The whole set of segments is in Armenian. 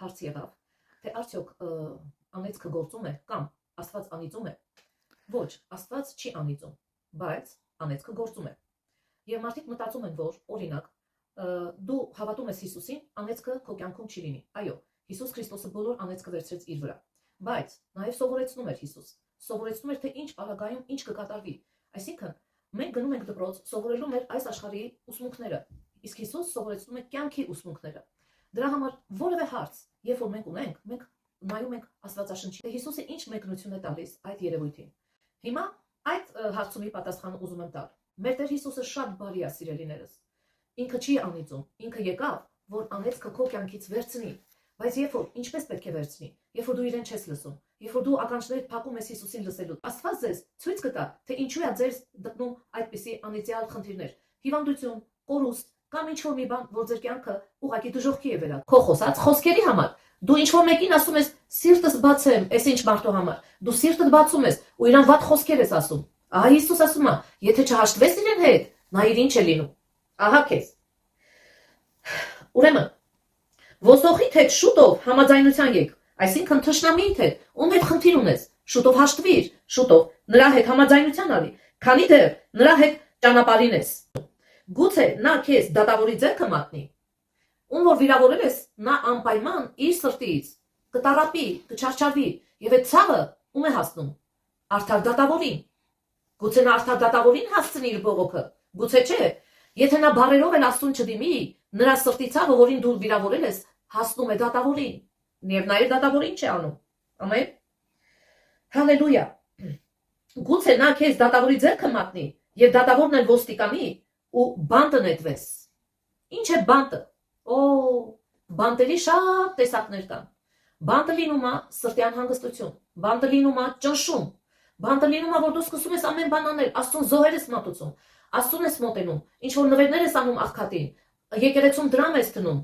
Հարց եղավ, թե արդյոք անեծքը գործում է կամ Աստված անիծում է։ Ոչ, Աստված չի անիծում, բայց անեծքը գործում է։ Եվ մարդիկ մտածում են, որ օրինակ դու հավատում ես Հիսուսին, անեծքը քո կյանքում չի լինի։ Այո, Հիսուս Քրիստոսը բոլոր անեծքը վերցրեց իր վրա, բայց նաև սովորեցնում էր Հիսուս, սովորեցնում էր, թե ինչ պարագայում ինչ կկատարվի։ Այսինքն մենք գնում ենք դպրոց սովորելու մեր այս աշխարհի ուսմունքները, իսկ Հիսուս սովորեցնում է կյանքի ուսմունքները։ Դրա համար որևէ հարց, երբ որ մենք ունենք, մենք նայում ենք Աստվածաշնչին, թե Հիսուսը ինչ մեկնություն է տալիս այդ երևույթին։ Հիմա այդ հարցումի պատասխանը ուզում եմ տալ։ Մեր Տեր Հիսուսը շատ բարի է, սիրելիներս։ Ինքը չի անիծում, ինքը եկավ, որ անեծքը քո կյանքից վերցնի, բայց երբ որ ինչպես պետք է վերցնի, երբ որ դու իրեն չես լսում, երբ որ դու ականջներդ փակում ես Հիսուսին լսելու, Աստված ձեզ ցույց կտա, թե ինչու է ձեզ դնում այդպիսի անիծյալ խնդիրներ, հիվանդություն, կորուստ կամ ինչ-որ մի բան, որ ձեր կյանքը ուղղակի դժոխքի է վերածել։ Քո խոսած խոսքերի համար դու ինչ-որ մեկին ասում ես սիրտս բացեմ, այս ինչ մարդու համար, դու սիրտդ բացում ես ու իրան վատ խոսքեր ես ասում։ Ահա Հիսուս ասում է, եթե չհաշտվես իրեն հետ, նայիր ինչ է լինում։ Ահա քեզ։ Ուրեմն ոսոխիդ հետ շուտով համաձայնության եք, այսինքն թշնամիիդ հետ, ում հետ խնդիր ունես, շուտով հաշտվիր, շուտով նրա հետ համաձայնության արի, քանի դեռ նրա հետ ճանապարհին ես։ Գուցե նա քեզ դատավորի ձեռքը մատնի, ում որ վիրավորել ես, նա անպայման իր սրտից կտարապի, կչարչարվի, եւ այդ ցավը ում է հասնում։ Արդար դատավորին։ Գուցե նա արդար դատավորին հասցնի իր բողոքը, գուցե չէ։ Եթե նա բարերով էլ Աստծուն չդիմի, նրա սրտի ցավը, որին դու վիրավորել ես, հասնում է դատավորին, եւ նա իր դատավորին չի անում։ Ամեն։ Հալելույա։ Գուցե նա քեզ դատավորի ձեռքը մատնի, եւ դատավորն էլ ոստիկանի ու բանտը նետվես։ Ինչ է բանտը։ Բանտերի շատ տեսակներ կան։ Բանտը լինում է սրտյան հանգստություն, բանտը լինում է ճնշում, բանտը լինում է, որ դու սկսում ես ամեն բան անել, Աստծուն զոհեր ես մատուցում, Աստծուն ես մոտենում, ինչ որ նվերներ ես անում աղքատին, եկեղեցում դրամ ես դնում,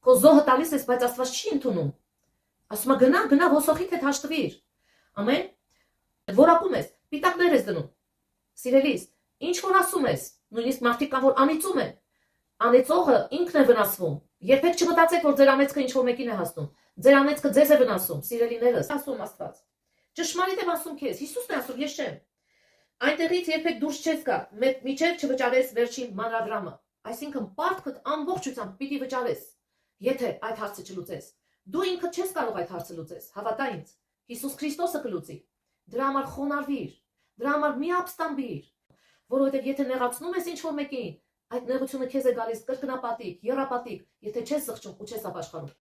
քո զոհը տալիս ես, բայց Աստված չի ընդունում։ Ասում է գնա ոսոխիդ հետ հաշտվիր։ Ամեն։ Որակում ես, պիտակներ ես դնում։ Սիրելիս, ինչ որ ասում ես, նույնիսկ մարդիկ կան, որ անիծում են։ Անեծողը ինքն է վնասվում։ Երբեք չմտածեք, որ ձեր անեծքը ինչ որ մեկին է հասնում։ Ձեր անեծքը ձեզ է վնասում, սիրելիներս, ասում Աստված։ Ճշմարիտ եմ ասում քեզ, Հիսուսն է ասում, ես չեմ։ Այնտեղից երբեք դուրս չես գա, մինչև չվճարես վերջին մանրադրամը։ Այսինքն պարտքդ ամբողջությամբ պիտի վճարես, եթե այդ հարցը չլուծես։ Դու ինքդ չես կարող այդ հարցը լուծես, հավատա ինձ։ Հիսուս Քրիստոսը կլուծի։ Դրա համար խոնարհվիր, դրա համար մի ապստամբիր, որովհետև եթե նեղացնում ես ինչ որ մեկին, այդ նեղությունը քեզ է գալիս կրկնապատիկ, եռապատիկ, եթե չես զղջում ու չես ապաշխարում։